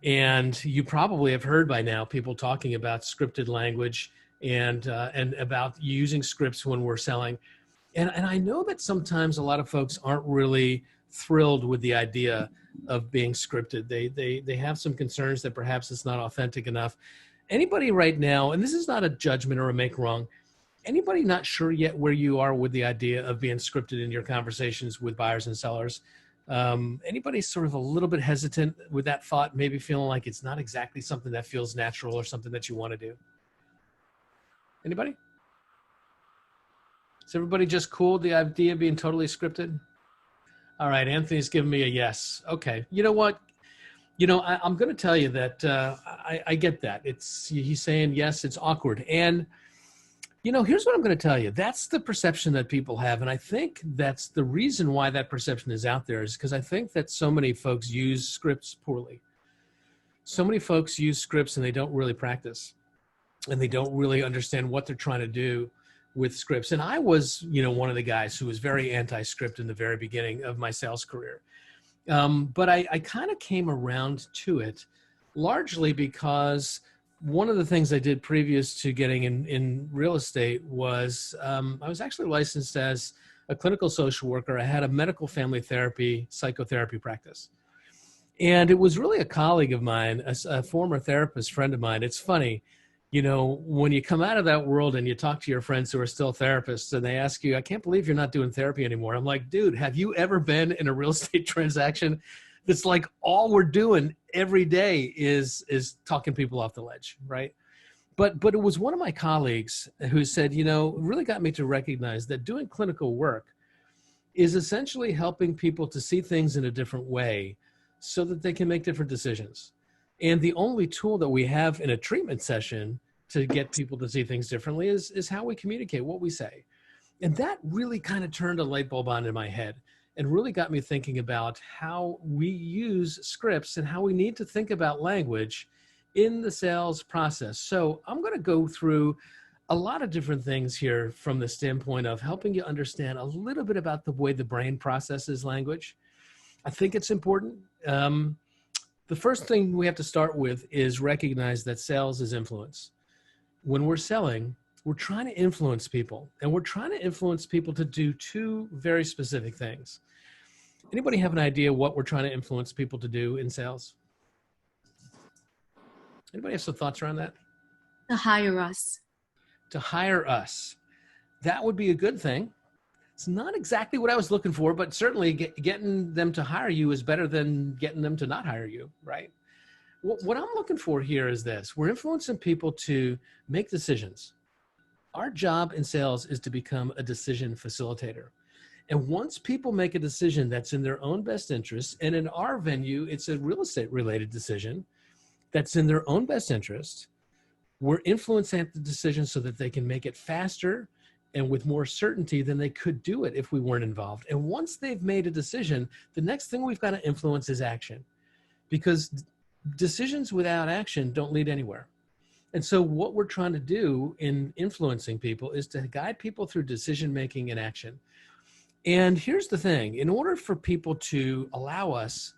And you probably have heard by now people talking about scripted language and about using scripts when we're selling. And I know that sometimes a lot of folks aren't really thrilled with the idea of being scripted. They have some concerns that perhaps it's not authentic enough. Anybody right now, and this is not a judgment or a make wrong, anybody not sure yet where you are with the idea of being scripted in your conversations with buyers and sellers? Anybody sort of a little bit hesitant with that thought, maybe feeling like it's not exactly something that feels natural or something that you want to do? Anybody? Is everybody just cool with the idea of being totally scripted? All right, Anthony's giving me a yes. Okay, you know what? I'm going to tell you that I get that. He's saying yes, it's awkward. And, here's what I'm going to tell you. That's the perception that people have. And I think that's the reason why that perception is out there is because I think that so many folks use scripts poorly. So many folks use scripts and they don't really practice. And they don't really understand what they're trying to do with scripts. And I was, one of the guys who was very anti-script in the very beginning of my sales career. But I kind of came around to it largely because one of the things I did previous to getting in real estate was I was actually licensed as a clinical social worker. I had a medical family therapy, psychotherapy practice. And it was really a colleague of mine, a former therapist friend of mine. It's funny, when you come out of that world and you talk to your friends who are still therapists and they ask you, I can't believe you're not doing therapy anymore. I'm like, dude, have you ever been in a real estate transaction that's like all we're doing every day is talking people off the ledge, right? But it was one of my colleagues who said, it really got me to recognize that doing clinical work is essentially helping people to see things in a different way so that they can make different decisions. And the only tool that we have in a treatment session to get people to see things differently is how we communicate, what we say. And that really kind of turned a light bulb on in my head and really got me thinking about how we use scripts and how we need to think about language in the sales process. So I'm going to go through a lot of different things here from the standpoint of helping you understand a little bit about the way the brain processes language. I think it's important. The first thing we have to start with is recognize that sales is influence. When we're selling, we're trying to influence people, and we're trying to influence people to do two very specific things. Anybody have an idea what we're trying to influence people to do in sales? Anybody have some thoughts around that? To hire us. To hire us. That would be a good thing. It's not exactly what I was looking for, but certainly getting them to hire you is better than getting them to not hire you, right? What I'm looking for here is this. We're influencing people to make decisions. Our job in sales is to become a decision facilitator. And once people make a decision that's in their own best interest, and in our venue, it's a real estate related decision that's in their own best interest, we're influencing the decision so that they can make it faster and with more certainty than they could do it if we weren't involved. And once they've made a decision, the next thing we've got to influence is action, because decisions without action don't lead anywhere. And so what we're trying to do in influencing people is to guide people through decision-making and action. And here's the thing, in order for people to allow us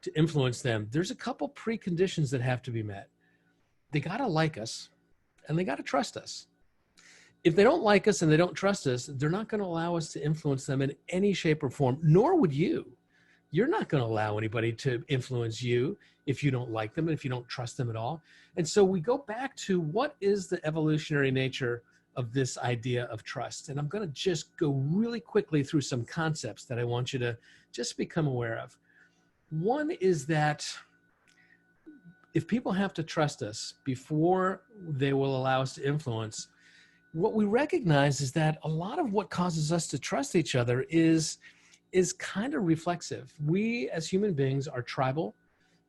to influence them, there's a couple preconditions that have to be met. They got to like us and they got to trust us. If they don't like us and they don't trust us, they're not going to allow us to influence them in any shape or form, nor would you. You're not going to allow anybody to influence you if you don't like them and if you don't trust them at all. And so we go back to what is the evolutionary nature of this idea of trust. And I'm going to just go really quickly through some concepts that I want you to just become aware of. One is that if people have to trust us before they will allow us to influence, what we recognize is that a lot of what causes us to trust each other is kind of reflexive. We as human beings are tribal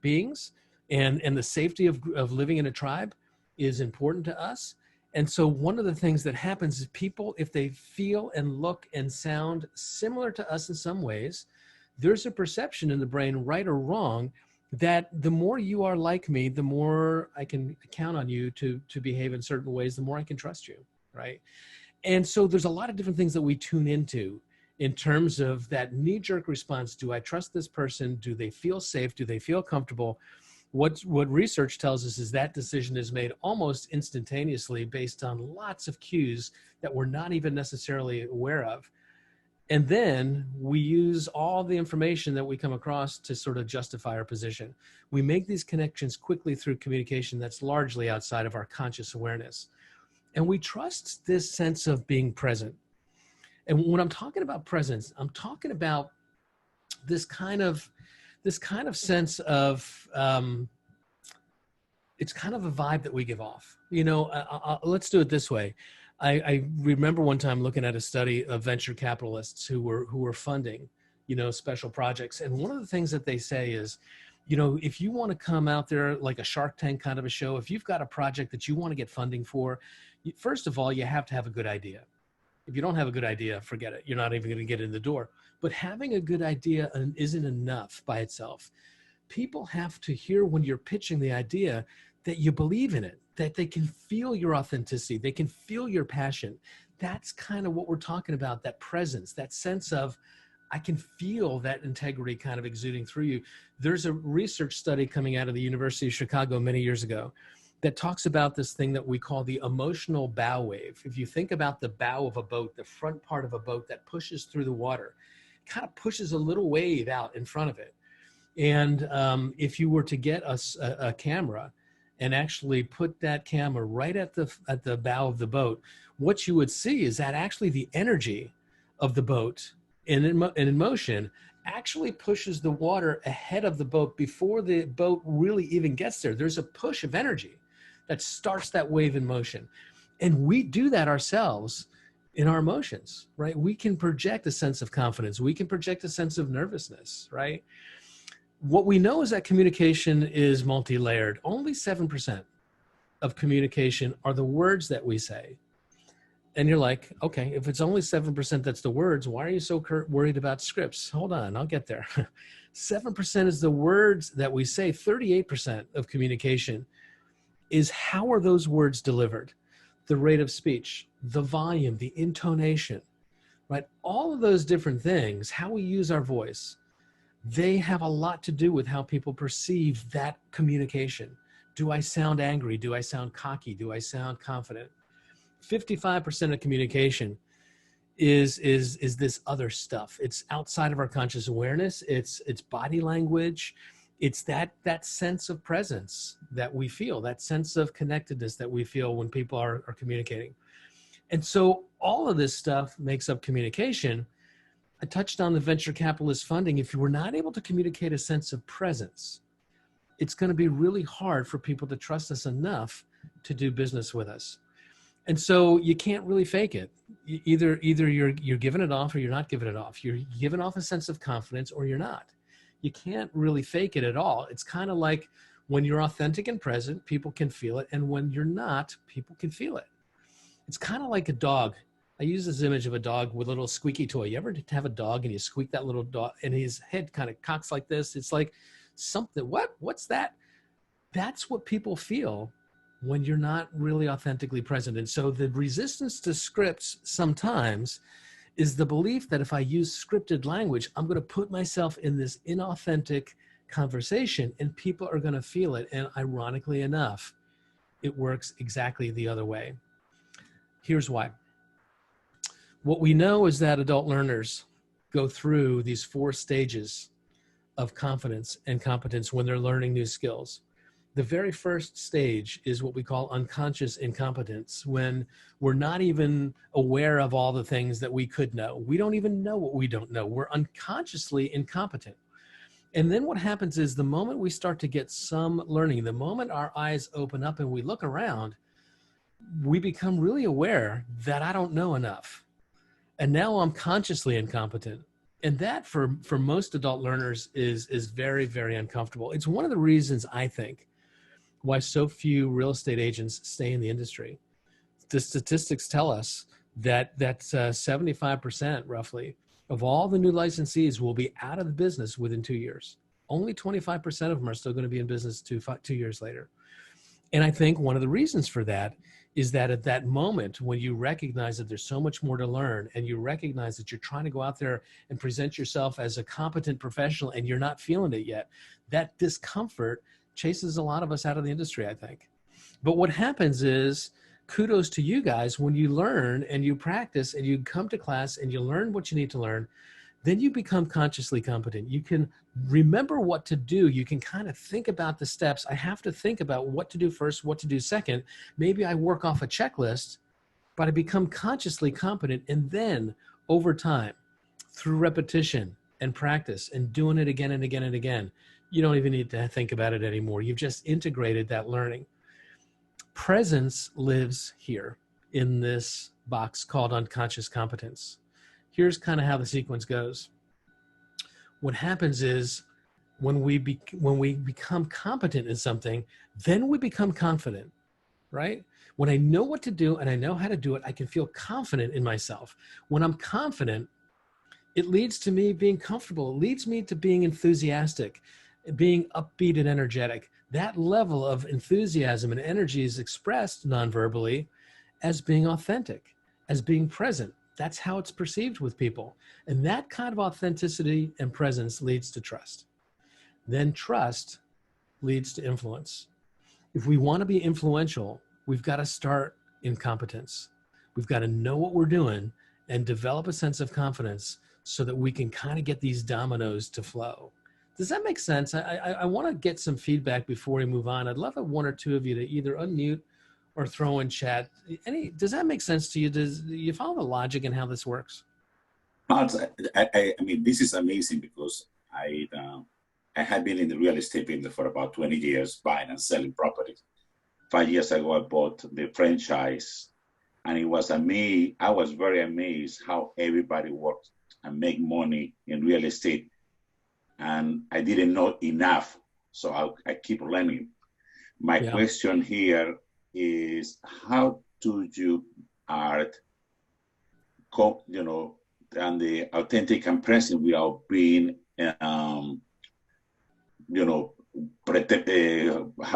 beings, and the safety of living in a tribe is important to us. And so one of the things that happens is people, if they feel and look and sound similar to us in some ways, there's a perception in the brain, right or wrong, that the more you are like me, the more I can count on you to behave in certain ways, the more I can trust you, right? And so there's a lot of different things that we tune into in terms of that knee-jerk response. Do I trust this person? Do they feel safe? Do they feel comfortable? What research tells us is that decision is made almost instantaneously based on lots of cues that we're not even necessarily aware of. And then we use all the information that we come across to sort of justify our position. We make these connections quickly through communication that's largely outside of our conscious awareness. And we trust this sense of being present. And when I'm talking about presence, I'm talking about this kind of sense of, it's kind of a vibe that we give off. Let's do it this way. I remember one time looking at a study of venture capitalists who were funding, special projects. And one of the things that they say is, if you want to come out there like a Shark Tank kind of a show, if you've got a project that you want to get funding for, first of all, you have to have a good idea. If you don't have a good idea, forget it. You're not even going to get in the door. But having a good idea isn't enough by itself. People have to hear when you're pitching the idea that you believe in it, that they can feel your authenticity, they can feel your passion. That's kind of what we're talking about, that presence, that sense of, I can feel that integrity kind of exuding through you. There's a research study coming out of the University of Chicago many years ago that talks about this thing that we call the emotional bow wave. If you think about the bow of a boat, the front part of a boat that pushes through the water, it kind of pushes a little wave out in front of it. And if you were to get a camera and actually put that camera right at the bow of the boat, what you would see is that actually the energy of the boat in motion actually pushes the water ahead of the boat before the boat really even gets there. There's a push of energy that starts that wave in motion. And we do that ourselves in our emotions, right? We can project a sense of confidence. We can project a sense of nervousness, right? What we know is that communication is multi-layered. Only 7% of communication are the words that we say. And you're like, okay, if it's only 7% that's the words, why are you so worried about scripts? Hold on, I'll get there. 7% is the words that we say. 38% of communication is how are those words delivered? The rate of speech, the volume, the intonation, right? All of those different things, how we use our voice, they have a lot to do with how people perceive that communication. Do I sound angry? Do I sound cocky? Do I sound confident? 55% of communication is this other stuff. It's outside of our conscious awareness. It's body language. It's that sense of presence that we feel, that sense of connectedness that we feel when people are communicating. And so all of this stuff makes up communication. I touched on the venture capitalist funding. If you were not able to communicate a sense of presence, it's going to be really hard for people to trust us enough to do business with us. And so you can't really fake it. Either you're giving it off or you're not giving it off. You're giving off a sense of confidence or you're not. You can't really fake it at all. It's kind of like when you're authentic and present, people can feel it. And when you're not, people can feel it. It's kind of like a dog. I use this image of a dog with a little squeaky toy. You ever have a dog and you squeak that little dog and his head kind of cocks like this? It's like something, what's that? That's what people feel when you're not really authentically present. And so the resistance to scripts sometimes is the belief that if I use scripted language, I'm going to put myself in this inauthentic conversation and people are going to feel it. And ironically enough, it works exactly the other way. Here's why. What we know is that adult learners go through these 4 stages of confidence and competence when they're learning new skills. The very first stage is what we call unconscious incompetence, when we're not even aware of all the things that we could know. We don't even know what we don't know. We're unconsciously incompetent. And then what happens is the moment we start to get some learning, the moment our eyes open up and we look around, we become really aware that I don't know enough. And now I'm consciously incompetent. And that for most adult learners is very, very uncomfortable. It's one of the reasons I think why so few real estate agents stay in the industry. The statistics tell us that 75% roughly of all the new licensees will be out of the business within 2 years. Only 25% of them are still going to be in business 2 years later. And I think one of the reasons for that is that at that moment when you recognize that there's so much more to learn and you recognize that you're trying to go out there and present yourself as a competent professional and you're not feeling it yet, that discomfort chases a lot of us out of the industry, I think. But what happens is, kudos to you guys when you learn and you practice and you come to class and you learn what you need to learn, then you become consciously competent. You can remember what to do. You can kind of think about the steps. I have to think about what to do first, what to do second. Maybe I work off a checklist, but I become consciously competent. And then over time, through repetition and practice and doing it again and again and again, you don't even need to think about it anymore. You've just integrated that learning. Presence lives here in this box called unconscious competence. Here's kind of how the sequence goes. What happens is when we become competent in something, then we become confident, right? When I know what to do and I know how to do it, I can feel confident in myself. When I'm confident, it leads to me being comfortable. It leads me to being enthusiastic, being upbeat and energetic. That level of enthusiasm and energy is expressed non-verbally as being authentic, as being present. That's how it's perceived with people. And that kind of authenticity and presence leads to trust. Then trust leads to influence. If we want to be influential, we've got to start in competence. We've got to know what we're doing and develop a sense of confidence so that we can kind of get these dominoes to flow. Does that make sense? I want to get some feedback before we move on. I'd love one or two of you to either unmute or throw in chat. Does that make sense to you? Do you follow the logic in how this works? I mean, this is amazing because I had been in the real estate business for about 20 years, buying and selling properties. 5 years ago, I bought the franchise, and it was amazing. I was very amazed how everybody worked and make money in real estate. And I didn't know enough, so I keep learning. My question here is, how do you art, and the authentic and present without being, how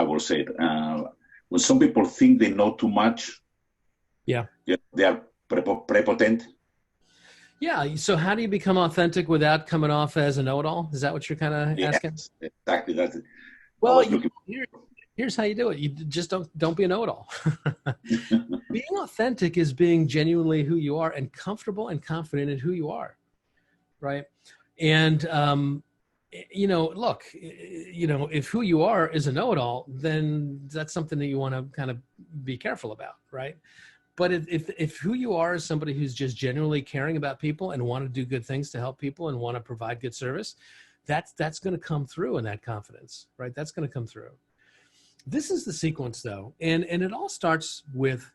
will say it? When some people think they know too much, they are prepotent. Yeah. So how do you become authentic without coming off as a know-it-all? Is that what you're kind of asking? Exactly. That's it. Well, here's how you do it. You just don't be a know-it-all. Being authentic is being genuinely who you are and comfortable and confident in who you are, right? And look, if who you are is a know-it-all, then that's something that you want to kind of be careful about, right? But if who you are is somebody who's just genuinely caring about people and want to do good things to help people and want to provide good service, that's going to come through in that confidence, right? That's going to come through. This is the sequence, though, and it all starts with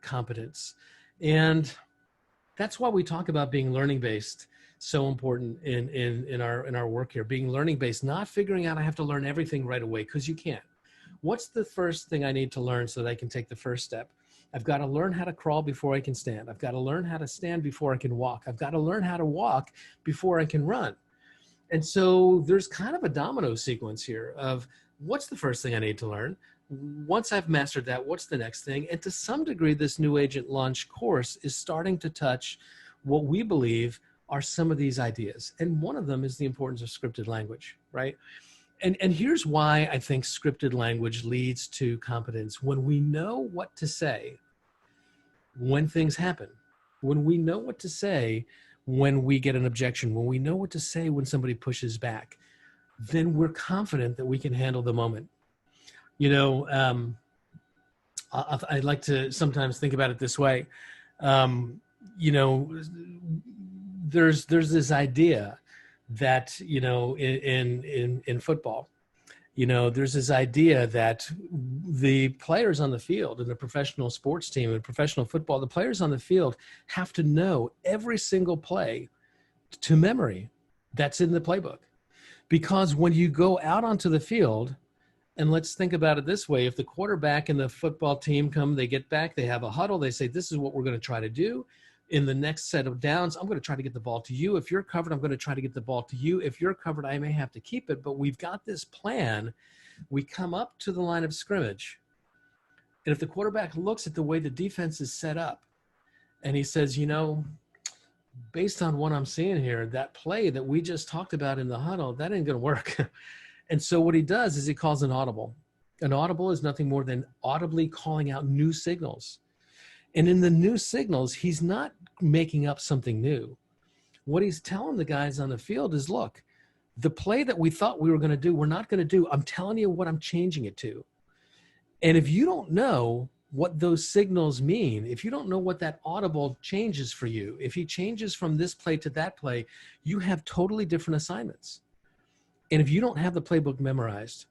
competence, and that's why we talk about being learning-based. So important in our work here, being learning-based, not figuring out I have to learn everything right away, because you can't. What's the first thing I need to learn so that I can take the first step? I've got to learn how to crawl before I can stand. I've got to learn how to stand before I can walk. I've got to learn how to walk before I can run. And so there's kind of a domino sequence here of what's the first thing I need to learn? Once I've mastered that, what's the next thing? And to some degree, this New Agent Launch course is starting to touch what we believe are some of these ideas. And one of them is the importance of scripted language, right? And here's why I think scripted language leads to competence. When we know what to say when things happen, when we know what to say when we get an objection, when we know what to say when somebody pushes back, then we're confident that we can handle the moment. I like to sometimes think about it this way. There's this idea that, in football, there's this idea that the players on the field in a professional sports team and professional football, the players on the field have to know every single play to memory that's in the playbook. Because when you go out onto the field, and let's think about it this way, if the quarterback and the football team they get back, they have a huddle, they say, this is what we're going to try to do. In the next set of downs, I'm going to try to get the ball to you. If you're covered, I'm going to try to get the ball to you. If you're covered, I may have to keep it, but we've got this plan. We come up to the line of scrimmage, and if the quarterback looks at the way the defense is set up, and he says, based on what I'm seeing here, that play that we just talked about in the huddle, that ain't going to work. And so what he does is he calls an audible. An audible is nothing more than audibly calling out new signals. And in the new signals, he's not making up something new. What he's telling the guys on the field is, look, the play that we thought we were going to do, we're not going to do. I'm telling you what I'm changing it to. And if you don't know what those signals mean, if you don't know what that audible changes for you, if he changes from this play to that play, you have totally different assignments. And if you don't have the playbook memorized,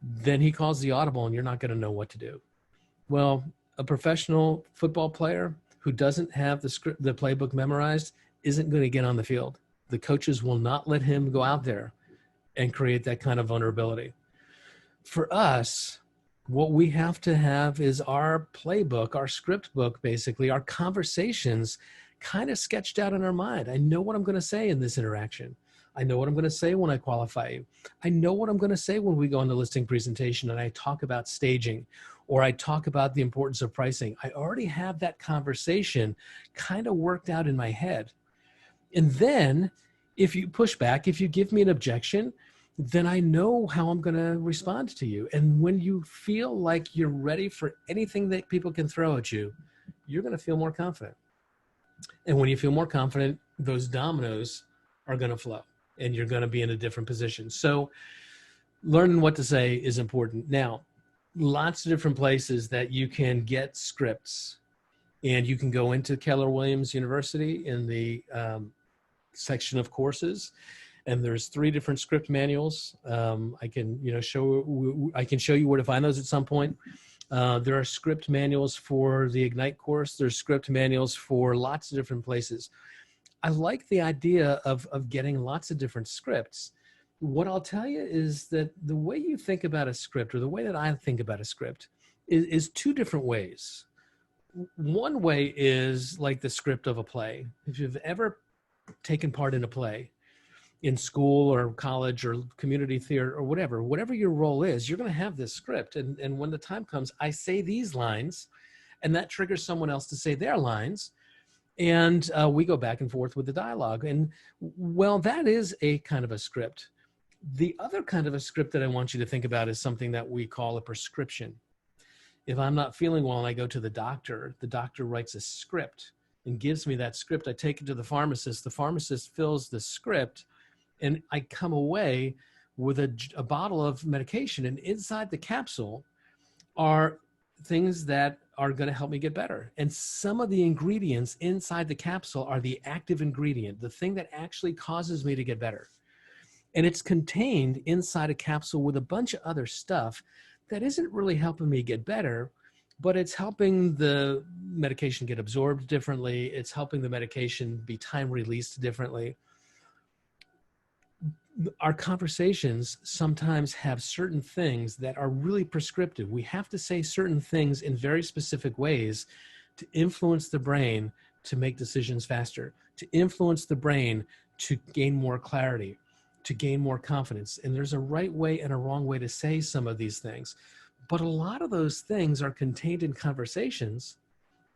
then he calls the audible and you're not going to know what to do. Well, a professional football player who doesn't have the playbook memorized isn't going to get on the field. The coaches will not let him go out there and create that kind of vulnerability. For us, what we have to have is our playbook, our script book, basically, our conversations kind of sketched out in our mind. I know what I'm going to say in this interaction. I know what I'm going to say when I qualify you. I know what I'm going to say when we go on the listing presentation and I talk about staging or I talk about the importance of pricing. I already have that conversation kind of worked out in my head. And then if you push back, if you give me an objection, then I know how I'm going to respond to you. And when you feel like you're ready for anything that people can throw at you, you're going to feel more confident. And when you feel more confident, those dominoes are going to flow and you're going to be in a different position. So learning what to say is important. Now, lots of different places that you can get scripts, and you can go into Keller Williams University in the section of courses, and there's 3 different script manuals. I can show you where to find those at some point. There are script manuals for the Ignite course. There's script manuals for lots of different places. I like the idea of getting lots of different scripts. What I'll tell you is that the way you think about a script, or the way that I think about a script, is 2 different ways. One way is like the script of a play. If you've ever taken part in a play in school or college or community theater or whatever your role is, you're going to have this script. And when the time comes, I say these lines, and that triggers someone else to say their lines. And we go back and forth with the dialogue. And well, that is a kind of a script. The other kind of a script that I want you to think about is something that we call a prescription. If I'm not feeling well and I go to the doctor writes a script and gives me that script. I take it to the pharmacist fills the script, and I come away with a bottle of medication. And inside the capsule are things that are going to help me get better. And some of the ingredients inside the capsule are the active ingredient, the thing that actually causes me to get better. And it's contained inside a capsule with a bunch of other stuff that isn't really helping me get better, but it's helping the medication get absorbed differently. It's helping the medication be time released differently. Our conversations sometimes have certain things that are really prescriptive. We have to say certain things in very specific ways to influence the brain to make decisions faster, to influence the brain to gain more clarity, to gain more confidence. And there's a right way and a wrong way to say some of these things. But a lot of those things are contained in conversations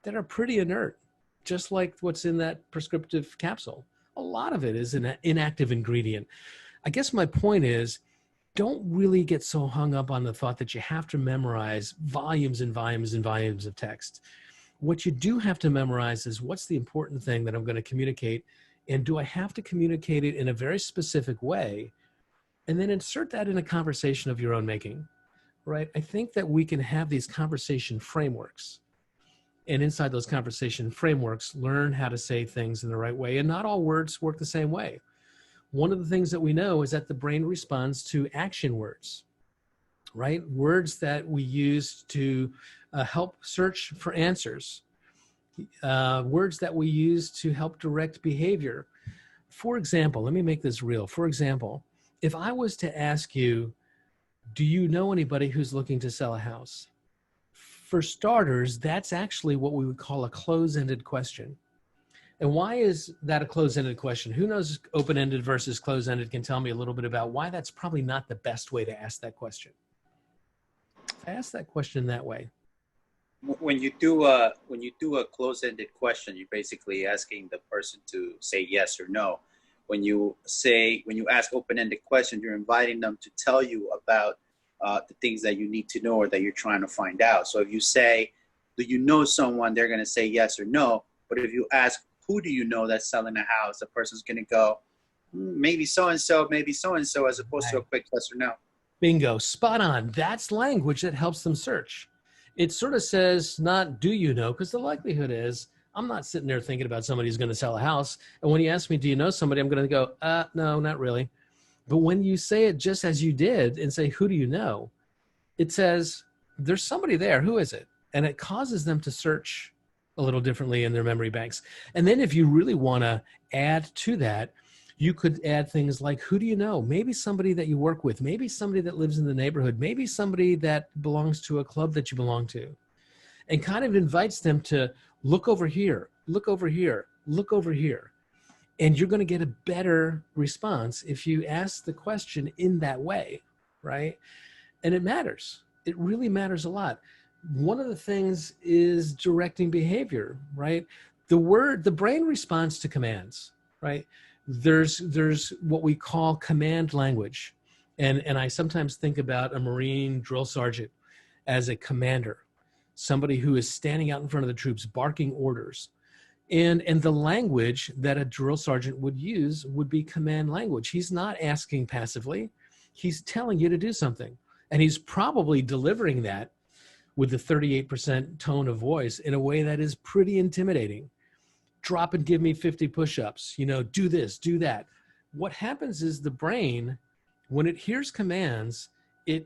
that are pretty inert, just like what's in that prescriptive capsule. A lot of it is an inactive ingredient. I guess my point is, don't really get so hung up on the thought that you have to memorize volumes and volumes and volumes of text. What you do have to memorize is, what's the important thing that I'm going to communicate, and do I have to communicate it in a very specific way? And then insert that in a conversation of your own making, right? I think that we can have these conversation frameworks, and inside those conversation frameworks, learn how to say things in the right way. And not all words work the same way. One of the things that we know is that the brain responds to action words, right? Words that we use to help search for answers, words that we use to help direct behavior. For example, let me make this real. For example, if I was to ask you, do you know anybody who's looking to sell a house? For starters, that's actually what we would call a close-ended question. And why is that a close-ended question? Who knows open-ended versus close-ended can tell me a little bit about why that's probably not the best way to ask that question. I ask that question that way. When you do a close-ended question, you're basically asking the person to say yes or no. when you ask open-ended questions, you're inviting them to tell you about the things that you need to know or that you're trying to find out. So if you say, do you know someone, they're going to say yes or no. But if you ask, who do you know that's selling a house, the person's going to go, maybe so-and-so, maybe so-and-so, as opposed to a quick yes or no. Bingo, spot on. That's language that helps them search. It sort of says not do you know, because the likelihood is I'm not sitting there thinking about somebody who's going to sell a house. And when you ask me, do you know somebody, I'm going to go, no, not really. But when you say it just as you did and say, who do you know? It says, there's somebody there. Who is it? And it causes them to search a little differently in their memory banks. And then if you really want to add to that, you could add things like, who do you know? Maybe somebody that you work with, maybe somebody that lives in the neighborhood, maybe somebody that belongs to a club that you belong to, and kind of invites them to look over here, look over here, look over here. And you're going to get a better response if you ask the question in that way, right? And it matters. It really matters a lot. One of the things is directing behavior, right? The brain responds to commands, right? There's what we call command language. And I sometimes think about a Marine drill sergeant as a commander, somebody who is standing out in front of the troops, barking orders. And the language that a drill sergeant would use would be command language. He's not asking passively. He's telling you to do something. And he's probably delivering that with the 38% tone of voice in a way that is pretty intimidating. Drop and give me 50 push-ups, do this, do that. What happens is the brain, when it hears commands, it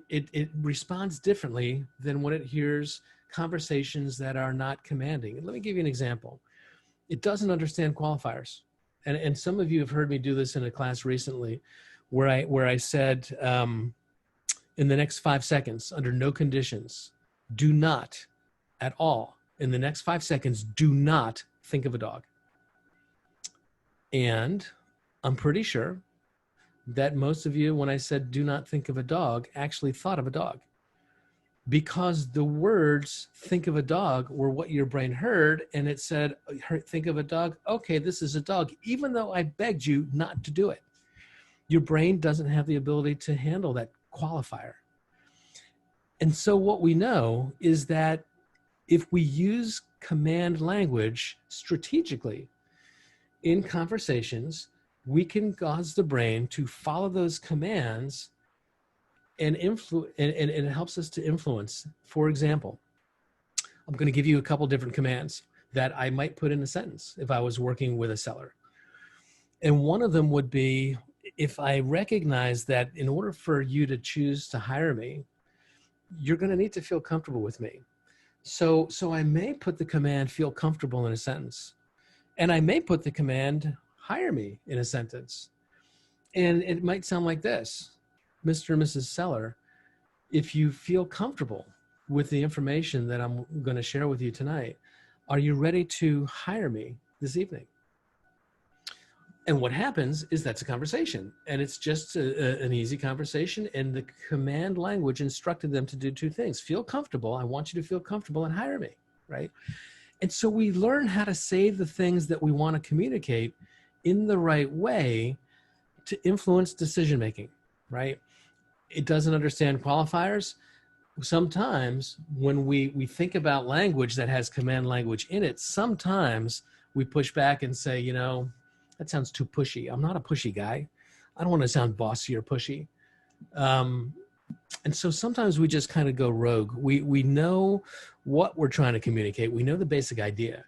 responds differently than when it hears conversations that are not commanding. And let me give you an example. It doesn't understand qualifiers. And some of you have heard me do this in a class recently where I said, in the next 5 seconds, under no conditions, do not at all, in the next 5 seconds, do not think of a dog. And I'm pretty sure that most of you, when I said do not think of a dog, actually thought of a dog. Because the words think of a dog were what your brain heard, and it said, think of a dog, okay, this is a dog, even though I begged you not to do it. Your brain doesn't have the ability to handle that qualifier. And so what we know is that if we use command language strategically in conversations, we can cause the brain to follow those commands and it helps us to influence. For example, I'm going to give you a couple different commands that I might put in a sentence if I was working with a seller. And one of them would be, if I recognize that in order for you to choose to hire me, you're going to need to feel comfortable with me. So I may put the command feel comfortable in a sentence. And I may put the command hire me in a sentence. And it might sound like this: Mr. and Mrs. Seller, if you feel comfortable with the information that I'm going to share with you tonight, are you ready to hire me this evening? And what happens is that's a conversation, and it's just an easy conversation. And the command language instructed them to do two things: feel comfortable. I want you to feel comfortable, and hire me, right? And so we learn how to say the things that we want to communicate in the right way to influence decision-making, right? It doesn't understand qualifiers. Sometimes when we think about language that has command language in it, sometimes we push back and say, that sounds too pushy. I'm not a pushy guy. I don't want to sound bossy or pushy. And so sometimes we just kind of go rogue. We know what we're trying to communicate. We know the basic idea.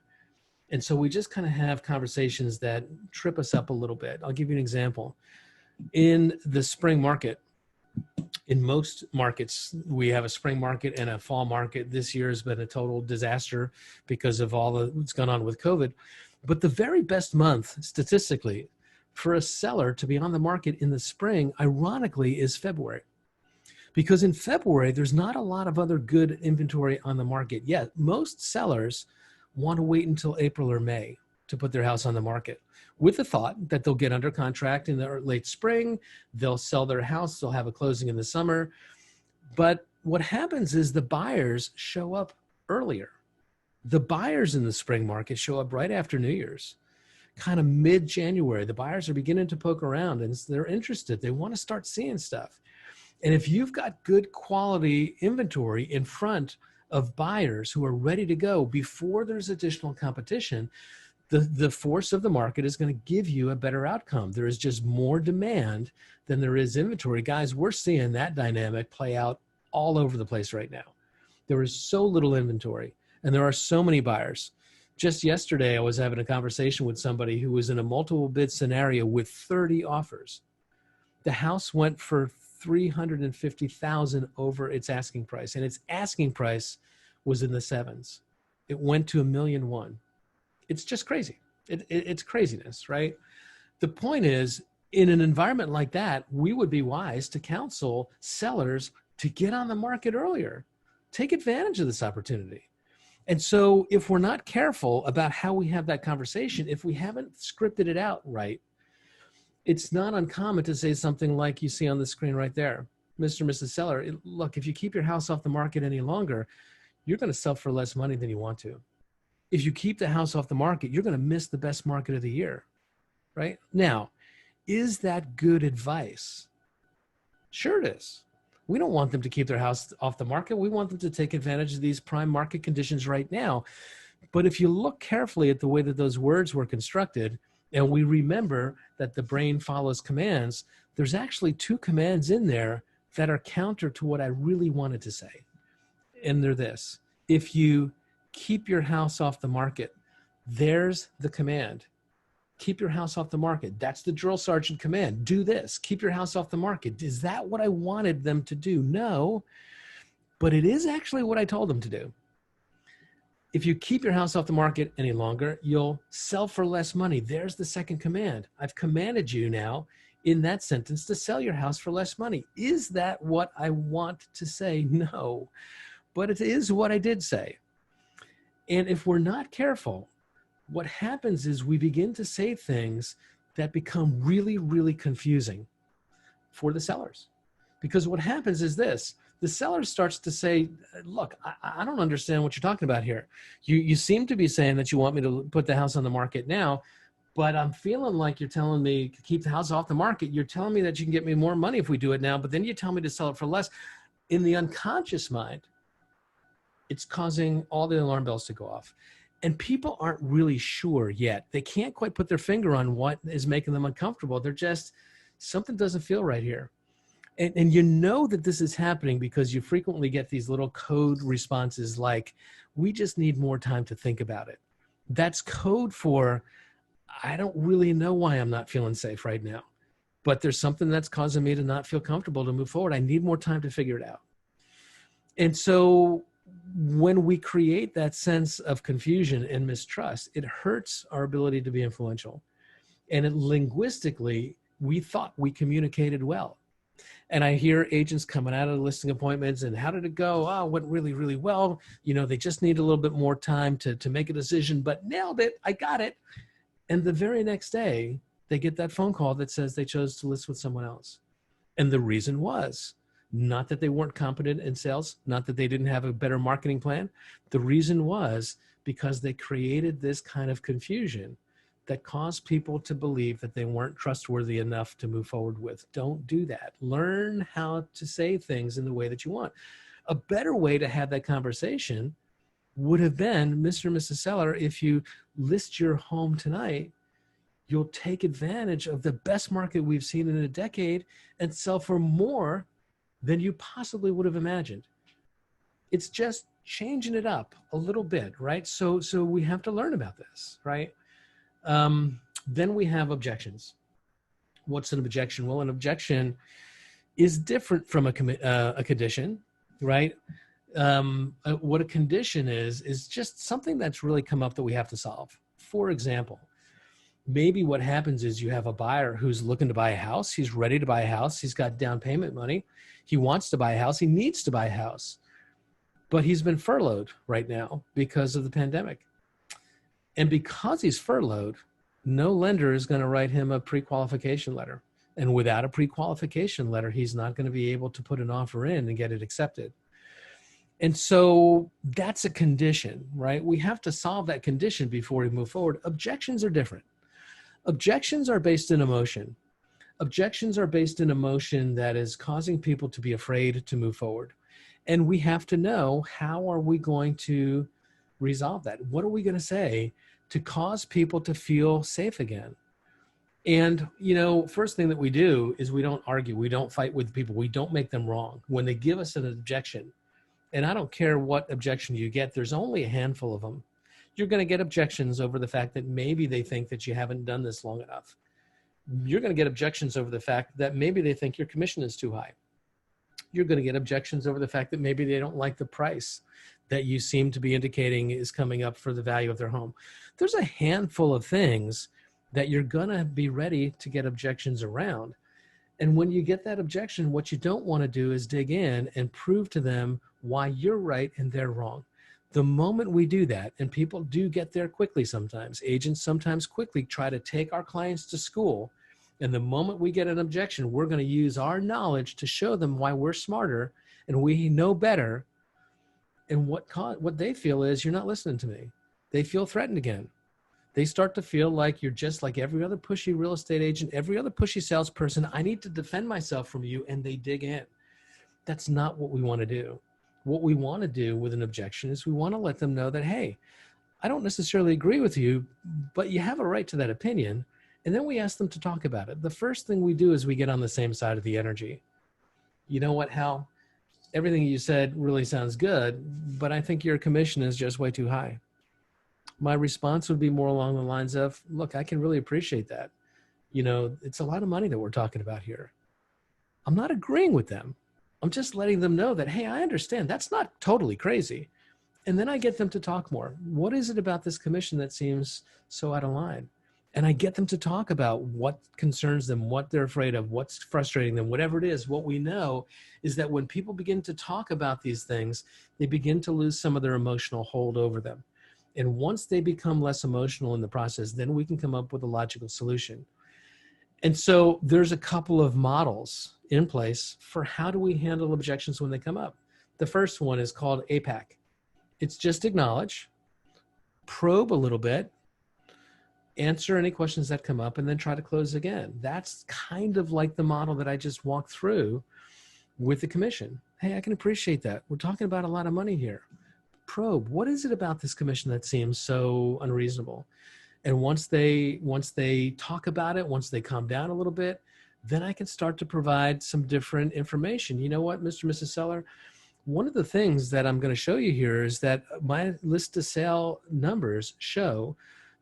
And so we just kind of have conversations that trip us up a little bit. I'll give you an example. In the spring market, in most markets, we have a spring market and a fall market. This year has been a total disaster because of all that's gone on with COVID. But the very best month, statistically, for a seller to be on the market in the spring, ironically, is February. Because in February, there's not a lot of other good inventory on the market yet. Most sellers want to wait until April or May to put their house on the market, with the thought that they'll get under contract in the late spring, they'll sell their house, they'll have a closing in the summer. But what happens is the buyers show up earlier. The buyers in the spring market show up right after New Year's, kind of mid-January, the buyers are beginning to poke around and they're interested. They want to start seeing stuff. And if you've got good quality inventory in front of buyers who are ready to go before there's additional competition, the force of the market is going to give you a better outcome. There is just more demand than there is inventory. Guys, we're seeing that dynamic play out all over the place right now. There is so little inventory and there are so many buyers. Just yesterday, I was having a conversation with somebody who was in a multiple bid scenario with 30 offers. The house went for $350,000 over its asking price, and its asking price was in the sevens. It went to $1.1 million. It's just crazy. It's craziness, right? The point is, in an environment like that, we would be wise to counsel sellers to get on the market earlier. Take advantage of this opportunity. And so if we're not careful about how we have that conversation, if we haven't scripted it out right, it's not uncommon to say something like you see on the screen right there. Mr. and Mrs. Seller, look, if you keep your house off the market any longer, you're going to sell for less money than you want to. If you keep the house off the market, you're going to miss the best market of the year, right? Now, is that good advice? Sure it is. We don't want them to keep their house off the market. We want them to take advantage of these prime market conditions right now. But if you look carefully at the way that those words were constructed, and we remember that the brain follows commands, there's actually two commands in there that are counter to what I really wanted to say. And they're this: if you keep your house off the market, there's the command. Keep your house off the market. That's the drill sergeant command. Do this. Keep your house off the market. Is that what I wanted them to do? No, but it is actually what I told them to do. If you keep your house off the market any longer, you'll sell for less money. There's the second command. I've commanded you now in that sentence to sell your house for less money. Is that what I want to say? No, but it is what I did say. And if we're not careful, what happens is we begin to say things that become really, really confusing for the sellers. Because what happens is this: the seller starts to say, look, I don't understand what you're talking about here. You seem to be saying that you want me to put the house on the market now, but I'm feeling like you're telling me to keep the house off the market. You're telling me that you can get me more money if we do it now, but then you tell me to sell it for less. In the unconscious mind, it's causing all the alarm bells to go off. And people aren't really sure yet. They can't quite put their finger on what is making them uncomfortable. They're just, something doesn't feel right here. And you know that this is happening because you frequently get these little code responses like, we just need more time to think about it. That's code for, I don't really know why I'm not feeling safe right now, but there's something that's causing me to not feel comfortable to move forward. I need more time to figure it out. And so when we create that sense of confusion and mistrust, it hurts our ability to be influential. And linguistically, we thought we communicated well. And I hear agents coming out of the listing appointments and how did it go? Oh, it went really, really well. You know, they just need a little bit more time to make a decision, but nailed it. I got it. And the very next day, they get that phone call that says they chose to list with someone else. And the reason was not that they weren't competent in sales, not that they didn't have a better marketing plan. The reason was because they created this kind of confusion that caused people to believe that they weren't trustworthy enough to move forward with. Don't do that. Learn how to say things in the way that you want. A better way to have that conversation would have been, Mr. and Mrs. Seller, if you list your home tonight, you'll take advantage of the best market we've seen in a decade and sell for more than you possibly would have imagined. It's just changing it up a little bit, right? So we have to learn about this, right? Then we have objections. What's an objection? Well, an objection is different from a condition, right? What a condition is just something that's really come up that we have to solve. For example, maybe what happens is you have a buyer who's looking to buy a house. He's ready to buy a house. He's got down payment money. He wants to buy a house. He needs to buy a house, but he's been furloughed right now because of the pandemic. And because he's furloughed, no lender is going to write him a pre-qualification letter. And without a pre-qualification letter, he's not going to be able to put an offer in and get it accepted. And so that's a condition, right? We have to solve that condition before we move forward. Objections are different. Objections are based in emotion. Objections are based in emotion that is causing people to be afraid to move forward. And we have to know, how are we going to resolve that? What are we going to say to cause people to feel safe again? And, first thing that we do is we don't argue. We don't fight with people. We don't make them wrong. When they give us an objection, and I don't care what objection you get, there's only a handful of them. You're going to get objections over the fact that maybe they think that you haven't done this long enough. You're going to get objections over the fact that maybe they think your commission is too high. You're going to get objections over the fact that maybe they don't like the price that you seem to be indicating is coming up for the value of their home. There's a handful of things that you're going to be ready to get objections around. And when you get that objection, what you don't want to do is dig in and prove to them why you're right and they're wrong. The moment we do that, and people do get there quickly sometimes, agents sometimes quickly try to take our clients to school. And the moment we get an objection, we're going to use our knowledge to show them why we're smarter and we know better. And what they feel is, you're not listening to me. They feel threatened again. They start to feel like you're just like every other pushy real estate agent, every other pushy salesperson. I need to defend myself from you, and they dig in. That's not what we want to do. What we want to do with an objection is we want to let them know that, hey, I don't necessarily agree with you, but you have a right to that opinion. And then we ask them to talk about it. The first thing we do is we get on the same side of the energy. You know what, Hal? Everything you said really sounds good, but I think your commission is just way too high. My response would be more along the lines of, look, I can really appreciate that. It's a lot of money that we're talking about here. I'm not agreeing with them. I'm just letting them know that, hey, I understand. That's not totally crazy. And then I get them to talk more. What is it about this commission that seems so out of line? And I get them to talk about what concerns them, what they're afraid of, what's frustrating them, whatever it is. What we know is that when people begin to talk about these things, they begin to lose some of their emotional hold over them. And once they become less emotional in the process, then we can come up with a logical solution. And so there's a couple of models in place for how do we handle objections when they come up. The first one is called APAC. It's just acknowledge, probe a little bit, answer any questions that come up, and then try to close again. That's kind of like the model that I just walked through with the commission. Hey, I can appreciate that. We're talking about a lot of money here. Probe, what is it about this commission that seems so unreasonable? And once they talk about it, once they calm down a little bit, then I can start to provide some different information. You know what, Mr. and Mrs. Seller? One of the things that I'm going to show you here is that my list to sale numbers show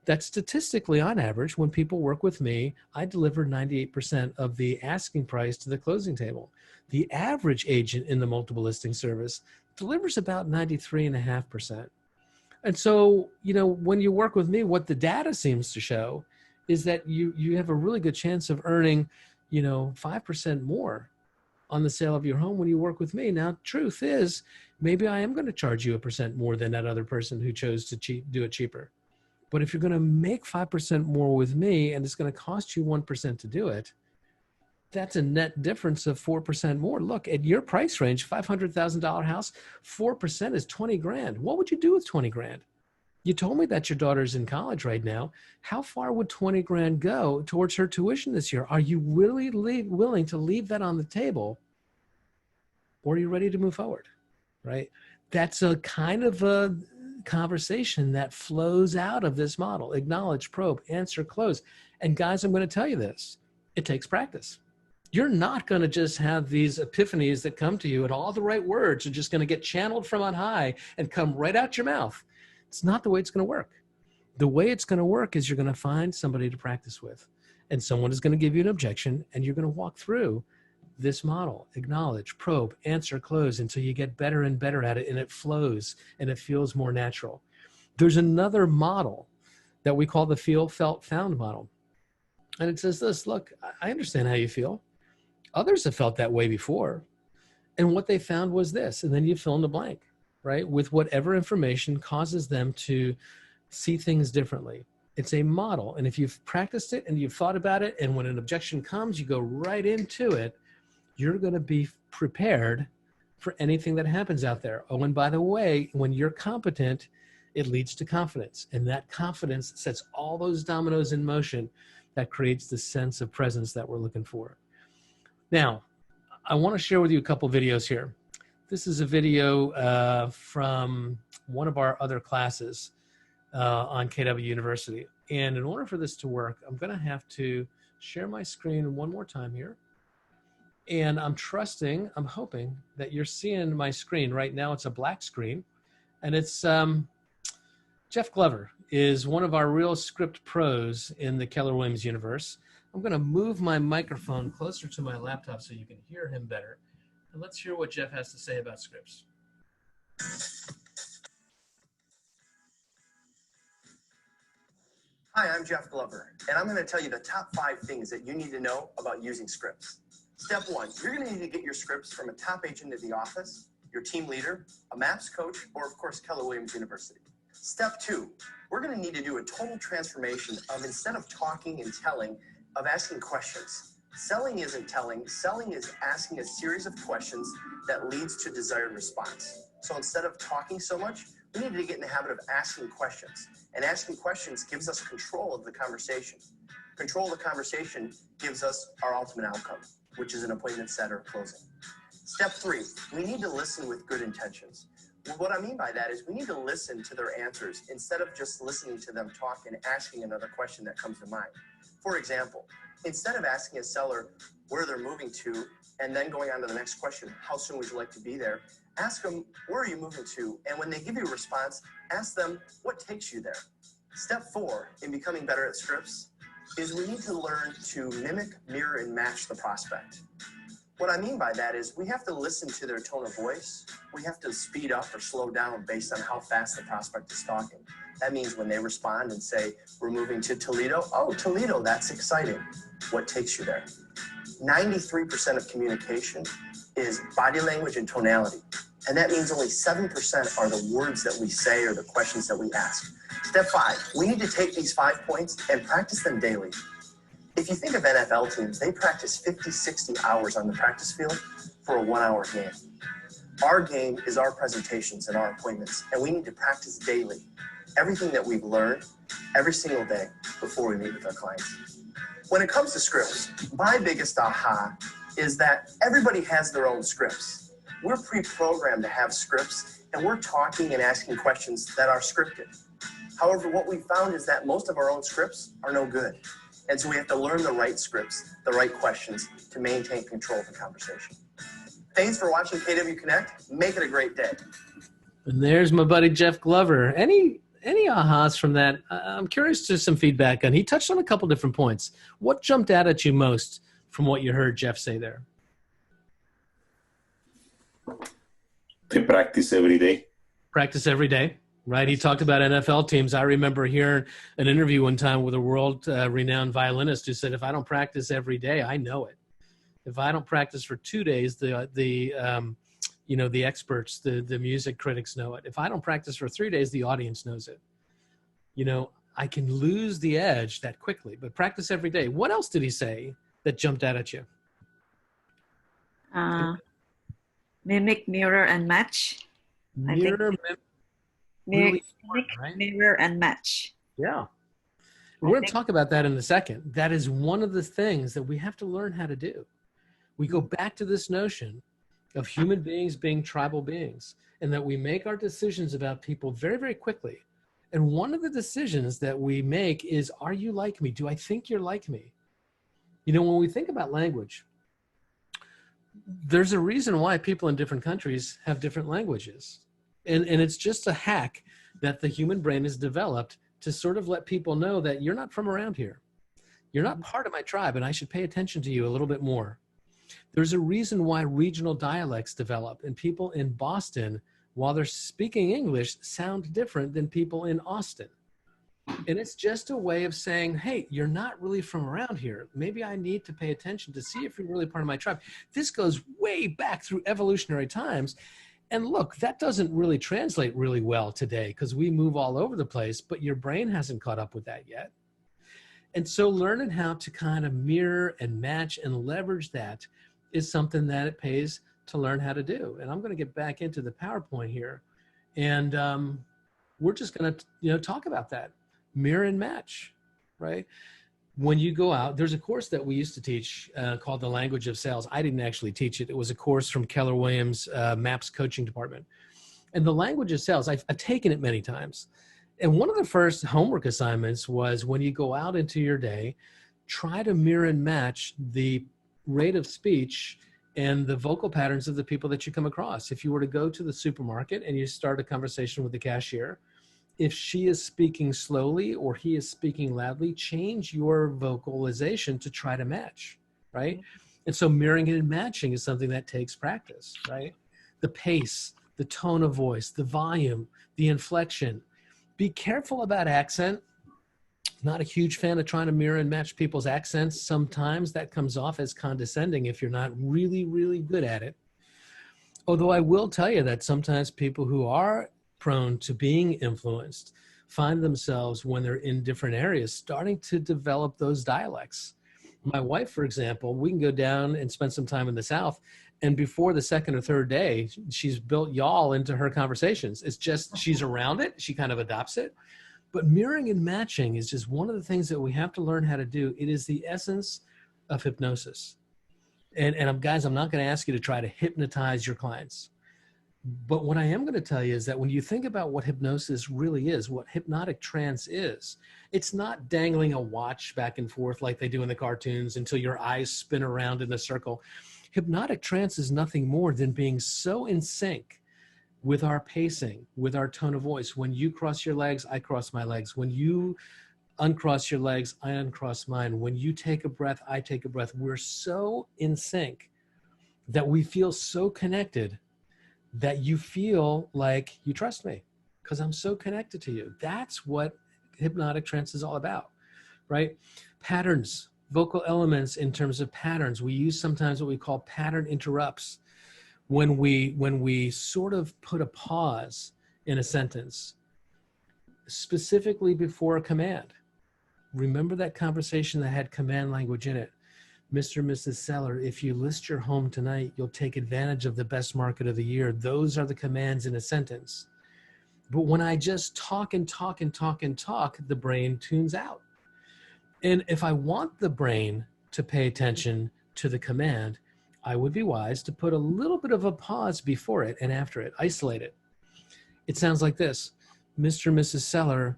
that statistically, on average, when people work with me, I deliver 98% of the asking price to the closing table. The average agent in the multiple listing service delivers about 93.5%. And so, when you work with me, what the data seems to show is that you have a really good chance of earning, 5% more on the sale of your home when you work with me. Now, truth is, maybe I am going to charge you 1% more than that other person who chose to do it cheaper. But if you're going to make 5% more with me and it's going to cost you 1% to do it, that's a net difference of 4% more. Look, at your price range, $500,000 house, 4% is 20 grand. What would you do with 20 grand? You told me that your daughter's in college right now. How far would 20 grand go towards her tuition this year? Are you really willing to leave that on the table? Or are you ready to move forward, right? That's a kind of a conversation that flows out of this model. Acknowledge, probe, answer, close. And guys, I'm going to tell you this. It takes practice. You're not going to just have these epiphanies that come to you and all the right words are just going to get channeled from on high and come right out your mouth. It's not the way it's going to work. The way it's going to work is you're going to find somebody to practice with, and someone is going to give you an objection, and you're going to walk through this model, acknowledge, probe, answer, close, until you get better and better at it, and it flows and it feels more natural. There's another model that we call the feel, felt, found model. And it says this: look, I understand how you feel. Others have felt that way before. And what they found was this, and then you fill in the blank, right? With whatever information causes them to see things differently. It's a model. And if you've practiced it and you've thought about it, and when an objection comes, you go right into it, you're going to be prepared for anything that happens out there. Oh, and by the way, when you're competent, it leads to confidence. And that confidence sets all those dominoes in motion. that creates the sense of presence that we're looking for. Now, I want to share with you a couple videos here. This is a video from one of our other classes on KW University. And in order for this to work, I'm going to have to share my screen one more time here. And I'm hoping that you're seeing my screen. Right now it's a black screen. And it's Jeff Glover is one of our real script pros in the Keller Williams universe. I'm going to move my microphone closer to my laptop so you can hear him better. And let's hear what Jeff has to say about scripts. Hi, I'm Jeff Glover, and I'm going to tell you the top 5 things that you need to know about using scripts. Step 1, you're going to need to get your scripts from a top agent at the office, your team leader, a MAPS coach, or of course, Keller Williams University. Step 2, we're going to need to do a total transformation of, instead of talking and telling, of asking questions. Selling isn't telling, selling is asking a series of questions that leads to desired response. So instead of talking so much, we need to get in the habit of asking questions. And asking questions gives us control of the conversation. Control of the conversation gives us our ultimate outcome, which is an appointment set or closing. Step 3, we need to listen with good intentions. Well, what I mean by that is we need to listen to their answers instead of just listening to them talk and asking another question that comes to mind. For example, instead of asking a seller where they're moving to and then going on to the next question, how soon would you like to be there? Ask them, where are you moving to? And when they give you a response, ask them, what takes you there? Step 4 in becoming better at scripts is we need to learn to mimic, mirror, and match the prospect. What I mean by that is we have to listen to their tone of voice. We have to speed up or slow down based on how fast the prospect is talking. That means when they respond and say, we're moving to Toledo. Oh, Toledo, that's exciting. What takes you there? 93% of communication is body language and tonality. And that means only 7% are the words that we say or the questions that we ask. Step 5, we need to take these 5 points and practice them daily. If you think of NFL teams, they practice 50, 60 hours on the practice field for a 1-hour game. Our game is our presentations and our appointments, and we need to practice daily. Everything that we've learned every single day before we meet with our clients. When it comes to scripts, my biggest aha is that everybody has their own scripts. We're pre-programmed to have scripts, and we're talking and asking questions that are scripted. However, what we found is that most of our own scripts are no good. And so we have to learn the right scripts, the right questions to maintain control of the conversation. Thanks for watching KW Connect. Make it a great day. And there's my buddy Jeff Glover. Any ahas from that? I'm curious to some feedback on. He touched on a couple different points. What jumped out at you most from what you heard Jeff say there? To practice every day. Practice every day, right? He talked about NFL teams. I remember hearing an interview one time with a world-renowned violinist who said, if I don't practice every day, I know it. If I don't practice for 2 days, the experts, the music critics know it. If I don't practice for 3 days, the audience knows it. I can lose the edge that quickly, but practice every day. What else did he say that jumped out at you? Mimic, mirror, and match. Mirror, Mimic, right? mirror, and match. Yeah. We're going to talk about that in a second. That is one of the things that we have to learn how to do. We go back to this notion of human beings being tribal beings, and that we make our decisions about people very, very quickly. And one of the decisions that we make is, are you like me? Do I think you're like me? When we think about language, there's a reason why people in different countries have different languages. And it's just a hack that the human brain has developed to sort of let people know that you're not from around here. You're not part of my tribe, and I should pay attention to you a little bit more. There's a reason why regional dialects develop, and people in Boston, while they're speaking English, sound different than people in Austin. And it's just a way of saying, hey, you're not really from around here. Maybe I need to pay attention to see if you're really part of my tribe. This goes way back through evolutionary times. And look, that doesn't really translate really well today because we move all over the place, but your brain hasn't caught up with that yet. And so learning how to kind of mirror and match and leverage that is something that it pays to learn how to do. And I'm going to get back into the PowerPoint here. And we're just going to talk about that. Mirror and match, right? when you go out, there's a course that we used to teach called The Language of Sales. I didn't actually teach it. It was a course from Keller Williams' MAPS coaching department. And The Language of Sales, I've taken it many times. And one of the first homework assignments was when you go out into your day, try to mirror and match the rate of speech and the vocal patterns of the people that you come across. If you were to go to the supermarket and you start a conversation with the cashier, if she is speaking slowly or he is speaking loudly, change your vocalization to try to match, right? And so mirroring and matching is something that takes practice, right? The pace, the tone of voice, the volume, the inflection. Be careful about accent. Not a huge fan of trying to mirror and match people's accents. Sometimes that comes off as condescending if you're not really, really good at it. Although I will tell you that sometimes people who are prone to being influenced find themselves, when they're in different areas, starting to develop those dialects. My wife, for example, we can go down and spend some time in the South, and before the second or third day, she's built y'all into her conversations. It's just, she's around it, she kind of adopts it. But mirroring and matching is just one of the things that we have to learn how to do. It is the essence of hypnosis. And guys, I'm not going to ask you to try to hypnotize your clients. But what I am going to tell you is that when you think about what hypnosis really is, what hypnotic trance is, it's not dangling a watch back and forth like they do in the cartoons until your eyes spin around in a circle. Hypnotic trance is nothing more than being so in sync with our pacing, with our tone of voice. When you cross your legs, I cross my legs. When you uncross your legs, I uncross mine. When you take a breath, I take a breath. We're so in sync that we feel so connected that you feel like you trust me because I'm so connected to you. That's what hypnotic trance is all about, right? Patterns, vocal elements in terms of patterns. We use sometimes what we call pattern interrupts. When we sort of put a pause in a sentence, specifically before a command. Remember that conversation that had command language in it. Mr. and Mrs. Seller, if you list your home tonight, you'll take advantage of the best market of the year. Those are the commands in a sentence. But when I just talk and talk and talk and talk, the brain tunes out. And if I want the brain to pay attention to the command, I would be wise to put a little bit of a pause before it and after it, isolate it. It sounds like this. Mr. and Mrs. Seller,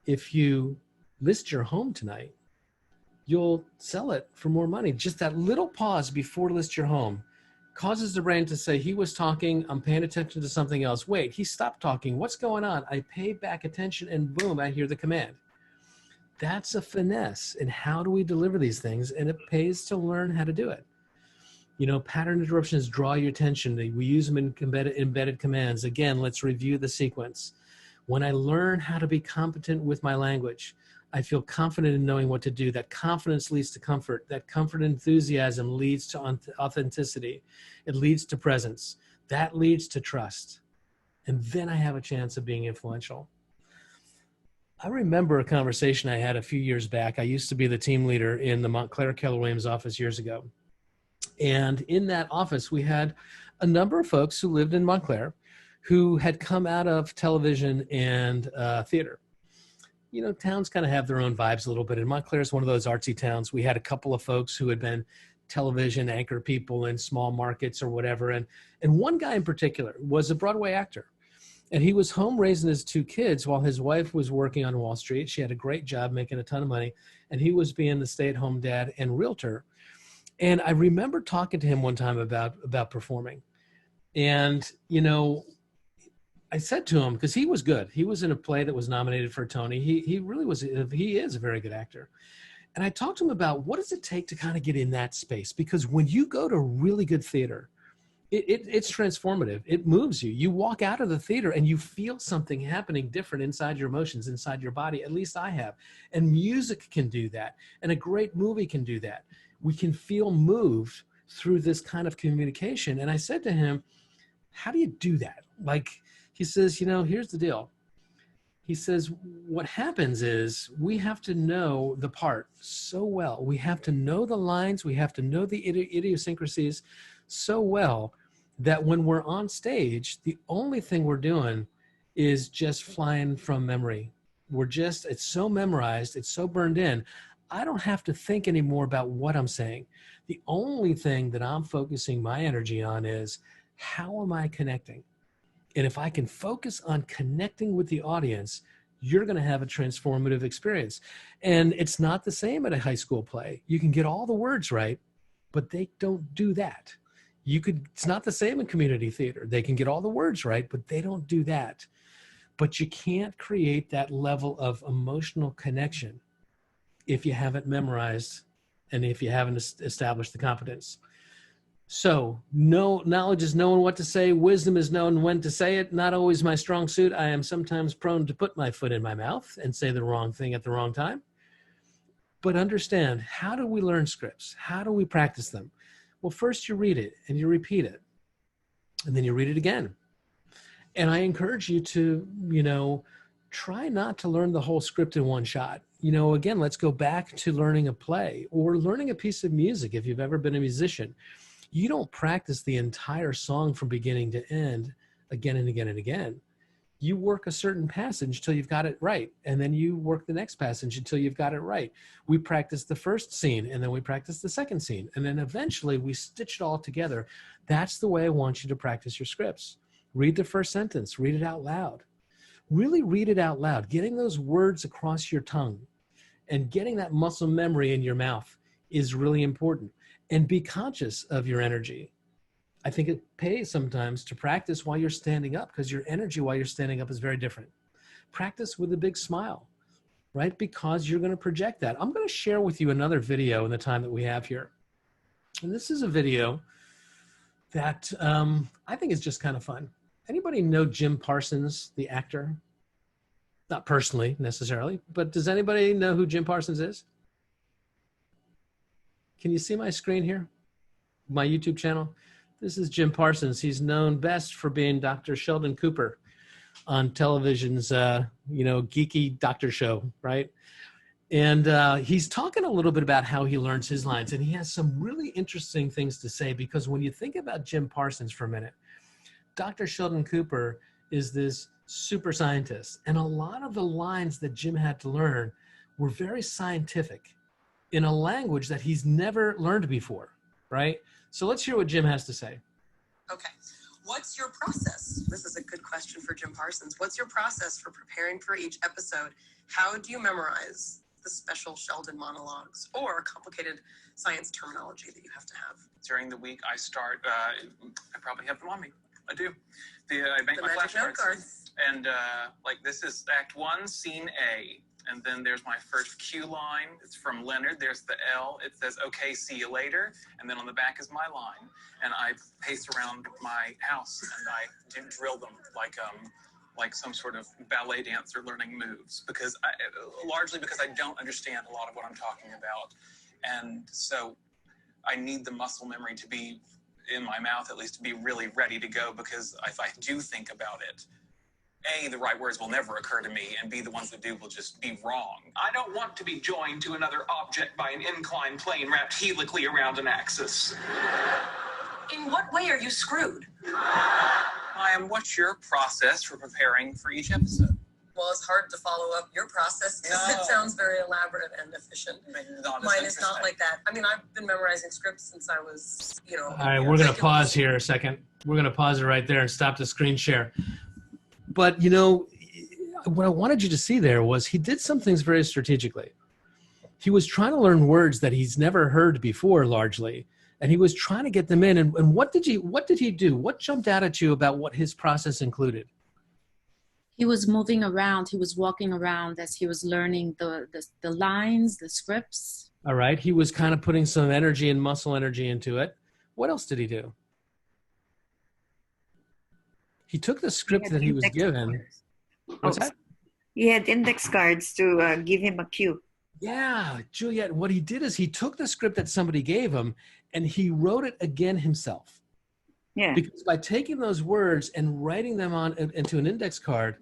if you list your home tonight, you'll sell it for more money. Just that little pause before list your home causes the brain to say, he was talking, I'm paying attention to something else. Wait, he stopped talking. What's going on? I pay back attention and boom, I hear the command. That's a finesse in how do we deliver these things, and it pays to learn how to do it. You know, pattern interruptions draw your attention. We use them in embedded commands. Again, let's review the sequence. When I learn how to be competent with my language, I feel confident in knowing what to do. That confidence leads to comfort. That comfort and enthusiasm leads to authenticity. It leads to presence. That leads to trust. And then I have a chance of being influential. I remember a conversation I had a few years back. I used to be the team leader in the Montclair Keller Williams office years ago. And in that office, we had a number of folks who lived in Montclair who had come out of television and theater. You know, towns kind of have their own vibes a little bit. And Montclair is one of those artsy towns. We had a couple of folks who had been television anchor people in small markets or whatever. And one guy in particular was a Broadway actor. And he was home raising his two kids while his wife was working on Wall Street. She had a great job making a ton of money. And he was being the stay-at-home dad and realtor. And I remember talking to him one time about performing. And, you know, I said to him, because he was good. He was in a play that was nominated for a Tony. He really was, he is a very good actor. And I talked to him about what does it take to kind of get in that space? Because when you go to really good theater, it's transformative. It moves you. You walk out of the theater and you feel something happening different inside your emotions, inside your body. At least I have. And music can do that. And a great movie can do that. We can feel moved through this kind of communication. And I said to him, how do you do that? Like, he says, you know, here's the deal. He says, what happens is we have to know the part so well. We have to know the lines. We have to know the idiosyncrasies so well that when we're on stage, the only thing we're doing is just flying from memory. It's so memorized. It's so burned in. I don't have to think anymore about what I'm saying. The only thing that I'm focusing my energy on is how am I connecting? And if I can focus on connecting with the audience, you're going to have a transformative experience. And it's not the same at a high school play. You can get all the words right, but they don't do that. It's not the same in community theater. They can get all the words right, but they don't do that. But you can't create that level of emotional connection if you haven't memorized and if you haven't established the competence. So knowledge is knowing what to say. Wisdom is knowing when to say it. Not always my strong suit. I am sometimes prone to put my foot in my mouth and say the wrong thing at the wrong time. But understand, how do we learn scripts? How do we practice them? Well, first you read it and you repeat it, and then you read it again. And I encourage you to, try not to learn the whole script in one shot. Again, let's go back to learning a play or learning a piece of music. If you've ever been a musician, you don't practice the entire song from beginning to end again and again and again. You work a certain passage till you've got it right. And then you work the next passage until you've got it right. We practice the first scene and then we practice the second scene. And then eventually we stitch it all together. That's the way I want you to practice your scripts. Read the first sentence, read it out loud. Really read it out loud, getting those words across your tongue and getting that muscle memory in your mouth is really important. And be conscious of your energy. I think it pays sometimes to practice while you're standing up, because your energy while you're standing up is very different. Practice with a big smile, right? Because you're going to project that. I'm going to share with you another video in the time that we have here. And this is a video that I think is just kind of fun. Anybody know Jim Parsons, the actor? Not personally necessarily, but does anybody know who Jim Parsons is? Can you see my screen here? My YouTube channel? This is Jim Parsons. He's known best for being Dr. Sheldon Cooper on television's, geeky doctor show, right? And he's talking a little bit about how he learns his lines. And he has some really interesting things to say, because when you think about Jim Parsons for a minute, Dr. Sheldon Cooper is this super scientist. And a lot of the lines that Jim had to learn were very scientific in a language that he's never learned before, right? So let's hear what Jim has to say. Okay. What's your process? This is a good question for Jim Parsons. What's your process for preparing for each episode? How do you memorize the special Sheldon monologues or complicated science terminology that you have to have? During the week, I start, I probably have them on me. I do. I make my flashcards. And this is Act 1, Scene A. And then there's my first cue line. It's from Leonard. There's the L. It says, okay, see you later. And then on the back is my line. And I pace around my house and I drill them like some sort of ballet dancer learning moves, largely because I don't understand a lot of what I'm talking about. And so I need the muscle memory to be in my mouth, at least to be really ready to go, because if I do think about it, A, the right words will never occur to me, and B, the ones that do will just be wrong. I don't want to be joined to another object by an inclined plane wrapped helically around an axis. In what way are you screwed? What's your process for preparing for each episode? Well, it's hard to follow up your process because it sounds very elaborate and efficient. Mine is not like that. I mean, I've been memorizing scripts since I was, All right, we're going to pause here a second. We're going to pause it right there and stop the screen share. But, what I wanted you to see there was he did some things very strategically. He was trying to learn words that he's never heard before, largely, and he was trying to get them in. And what did he do? What jumped out at you about what his process included? He was moving around. He was walking around as he was learning the lines, the scripts. All right. He was kind of putting some energy and muscle energy into it. What else did he do? He took the script that he was given. What's that? He had index cards to give him a cue. Yeah, Juliet, what he did is he took the script that somebody gave him and he wrote it again himself. Yeah. Because by taking those words and writing them into an index card,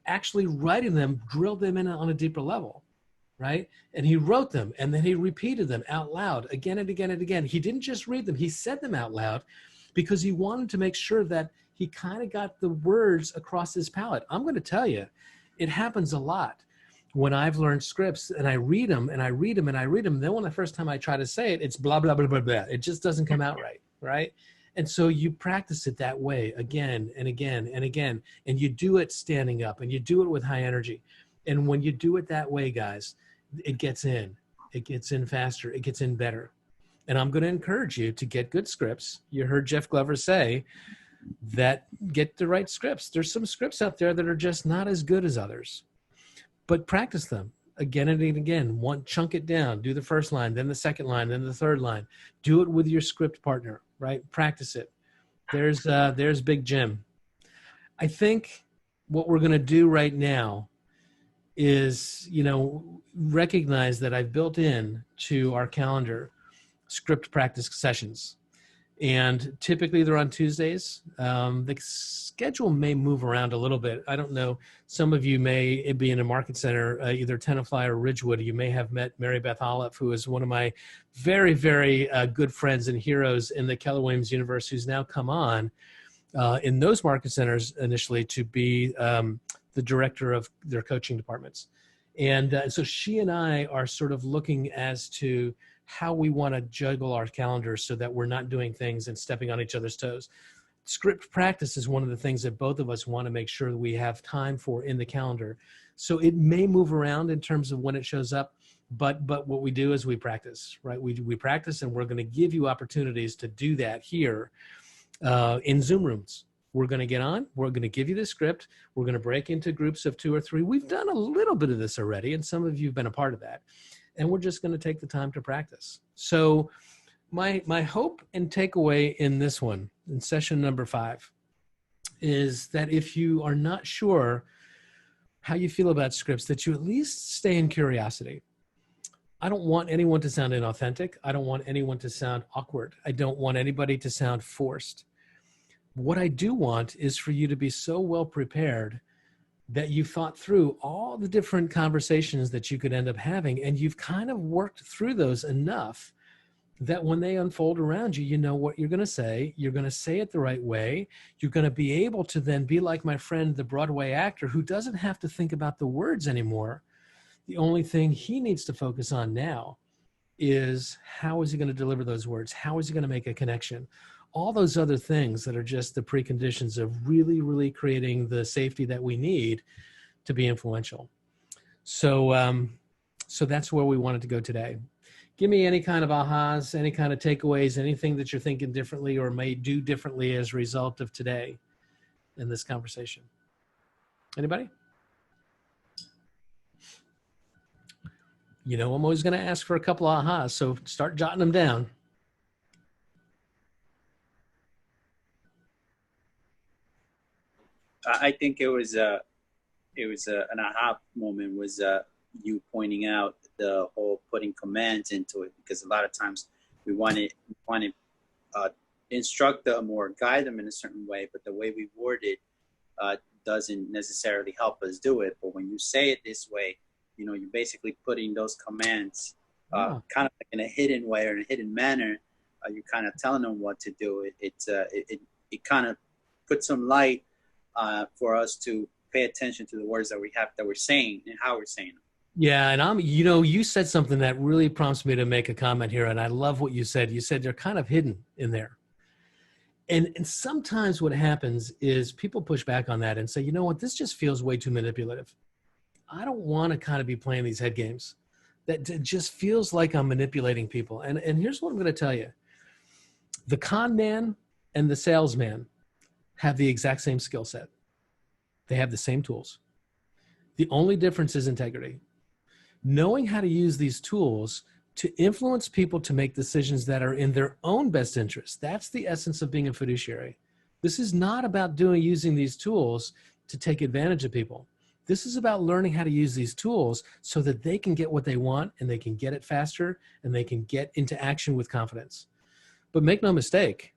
actually writing them, drilled them in on a deeper level, right? And he wrote them and then he repeated them out loud again and again and again. He didn't just read them, he said them out loud because he wanted to make sure that he kind of got the words across his palate. I'm going to tell you, it happens a lot. when I've learned scripts and I read them and I read them and I read them, then when the first time I try to say it, it's blah, blah, blah, blah, blah. It just doesn't come out right, right? And so you practice it that way again and again and again, and you do it standing up and you do it with high energy. And when you do it that way, guys, it gets in faster, it gets in better. And I'm going to encourage you to get good scripts. You heard Jeff Glover say that get the right scripts. There's some scripts out there that are just not as good as others, but practice them again and again. Chunk it down, do the first line, then the second line, then the third line. Do it with your script partner, right? Practice it. There's Big Jim. I think what we're going to do right now is, recognize that I've built in to our calendar script practice sessions. And typically they're on Tuesdays. The schedule may move around a little bit. I don't know. Some of you may be in a market center, either Tenafly or Ridgewood. You may have met Mary Beth Olive, who is one of my very, very good friends and heroes in the Keller Williams universe, who's now come on in those market centers initially to be the director of their coaching departments. And so she and I are sort of looking as to how we want to juggle our calendars so that we're not doing things and stepping on each other's toes. Script practice is one of the things that both of us want to make sure that we have time for in the calendar. So it may move around in terms of when it shows up, but what we do is we practice, right? We practice, and we're going to give you opportunities to do that here in Zoom rooms. We're going to get on, we're going to give you the script, we're going to break into groups of 2 or 3. We've done a little bit of this already, and some of you have been a part of that. And we're just going to take the time to practice. So my hope and takeaway in this one, in session number 5, is that if you are not sure how you feel about scripts, that you at least stay in curiosity. I don't want anyone to sound inauthentic. I don't want anyone to sound awkward. I don't want anybody to sound forced. What I do want is for you to be so well prepared that you've thought through all the different conversations that you could end up having, and you've kind of worked through those enough that when they unfold around you, you know what you're going to say. You're going to say it the right way. You're going to be able to then be like my friend, the Broadway actor, who doesn't have to think about the words anymore. The only thing he needs to focus on now is how is he going to deliver those words? How is he going to make a connection? All those other things that are just the preconditions of really, really creating the safety that we need to be influential. So, so that's where we wanted to go today. Give me any kind of ahas, any kind of takeaways, anything that you're thinking differently or may do differently as a result of today in this conversation. Anybody? I'm always going to ask for a couple of ahas, so start jotting them down. I think it was an aha moment was you pointing out the whole putting commands into it, because a lot of times we want to instruct them or guide them in a certain way, but the way we word it doesn't necessarily help us do it. But when you say it this way, you're basically putting those commands kind of like in a hidden way or in a hidden manner. You're kind of telling them what to do. It kind of puts some light for us to pay attention to the words that we're saying and how we're saying them. Yeah, and you said something that really prompts me to make a comment here, and I love what you said. You said they're kind of hidden in there. And sometimes what happens is people push back on that and say, you know what, this just feels way too manipulative. I don't want to kind of be playing these head games. That just feels like I'm manipulating people. And here's what I'm going to tell you. The con man and the salesman have the exact same skill set. They have the same tools. The only difference is integrity. Knowing how to use these tools to influence people to make decisions that are in their own best interest. That's the essence of being a fiduciary. This is not about using these tools to take advantage of people. This is about learning how to use these tools so that they can get what they want, and they can get it faster, and they can get into action with confidence. But make no mistake,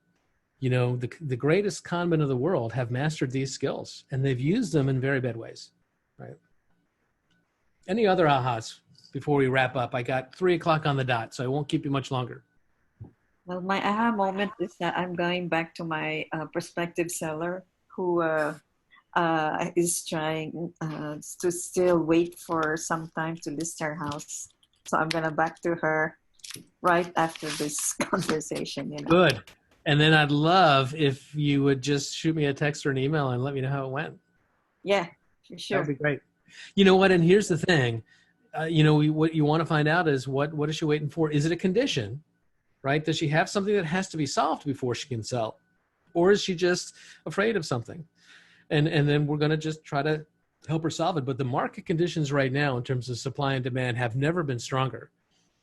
the greatest con men of the world have mastered these skills, and they've used them in very bad ways, right? Any other ahas before we wrap up? I got 3:00 on the dot, so I won't keep you much longer. Well, my aha moment is that I'm going back to my prospective seller who is trying to still wait for some time to list her house. So I'm gonna back to her right after this conversation. Good. And then I'd love if you would just shoot me a text or an email and let me know how it went. Yeah, for sure. That would be great. You know what? And here's the thing. What you want to find out is what is she waiting for? Is it a condition, right? Does she have something that has to be solved before she can sell? Or is she just afraid of something? And then we're going to just try to help her solve it. But the market conditions right now in terms of supply and demand have never been stronger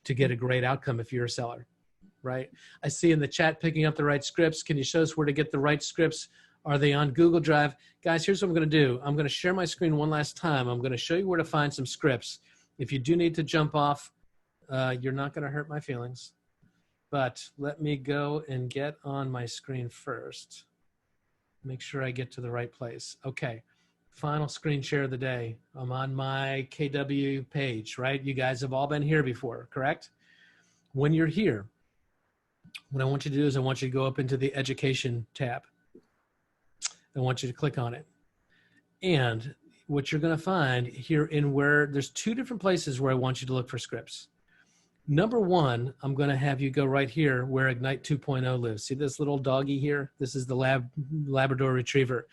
to get a great outcome if you're a seller, right? I see in the chat picking up the right scripts. Can you show us where to get the right scripts? Are they on Google Drive? Guys, here's what I'm going to do. I'm going to share my screen one last time. I'm going to show you where to find some scripts. If you do need to jump off, you're not going to hurt my feelings. But let me go and get on my screen first. Make sure I get to the right place. Okay, final screen share of the day. I'm on my KW page, right? You guys have all been here before, correct? When you're here, what I want you to do is I want you to go up into the Education tab. I want you to click on it. And what you're going to find here there's two different places where I want you to look for scripts. Number one, I'm going to have you go right here where Ignite 2.0 lives. See this little doggy here? This is the Labrador Retriever.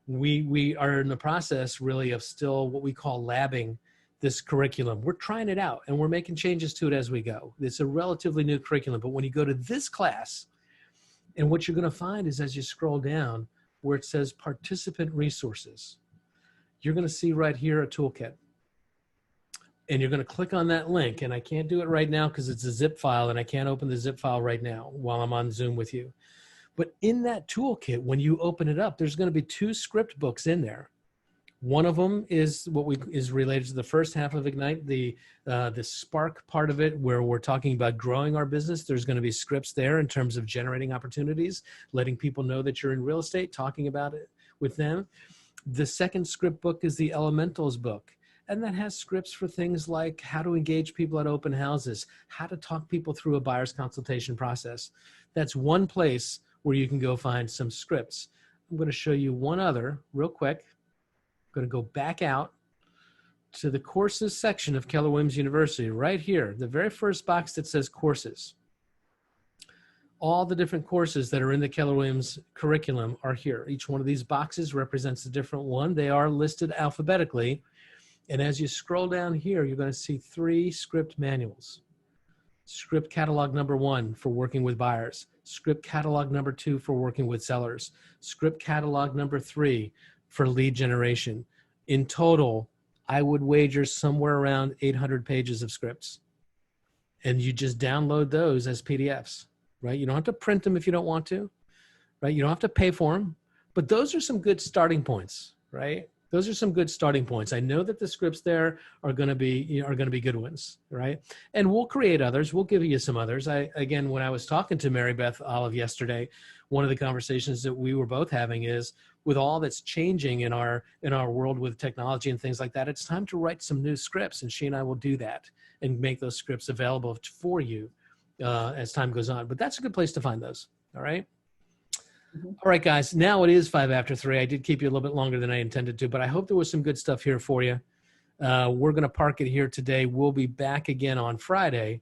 We are in the process really of still what we call labbing this curriculum. We're trying it out and we're making changes to it as we go. It's a relatively new curriculum, but when you go to this class, and what you're going to find is as you scroll down where it says participant resources, you're going to see right here a toolkit. And you're going to click on that link. And I can't do it right now because it's a zip file and I can't open the zip file right now while I'm on Zoom with you. But in that toolkit, when you open it up, there's going to be 2 script books in there. One of them is is related to the first half of Ignite, the Spark part of it, where we're talking about growing our business. There's going to be scripts there in terms of generating opportunities, letting people know that you're in real estate, talking about it with them. The second script book is the Elementals book. And that has scripts for things like how to engage people at open houses, how to talk people through a buyer's consultation process. That's one place where you can go find some scripts. I'm going to show you one other real quick. I'm going to go back out to the courses section of Keller Williams University right here, the very first box that says courses. All the different courses that are in the Keller Williams curriculum are here. Each one of these boxes represents a different one. They are listed alphabetically. And as you scroll down here, you're going to see 3 script manuals. Script catalog number 1 for working with buyers. Script catalog number 2 for working with sellers. Script catalog number 3 for lead generation. In total, I would wager somewhere around 800 pages of scripts. And you just download those as PDFs, right? You don't have to print them if you don't want to, right? You don't have to pay for them. But those are some good starting points, right? Those are some good starting points. I know that the scripts there are going to be good ones, right? And we'll create others. We'll give you some others. Again, when I was talking to Mary Beth Olive yesterday, one of the conversations that we were both having is with all that's changing in our world with technology and things like that, it's time to write some new scripts, and she and I will do that and make those scripts available for you as time goes on. But that's a good place to find those. All right. All right, guys, now it is 5 after 3. I did keep you a little bit longer than I intended to, but I hope there was some good stuff here for you. We're going to park it here today. We'll be back again on Friday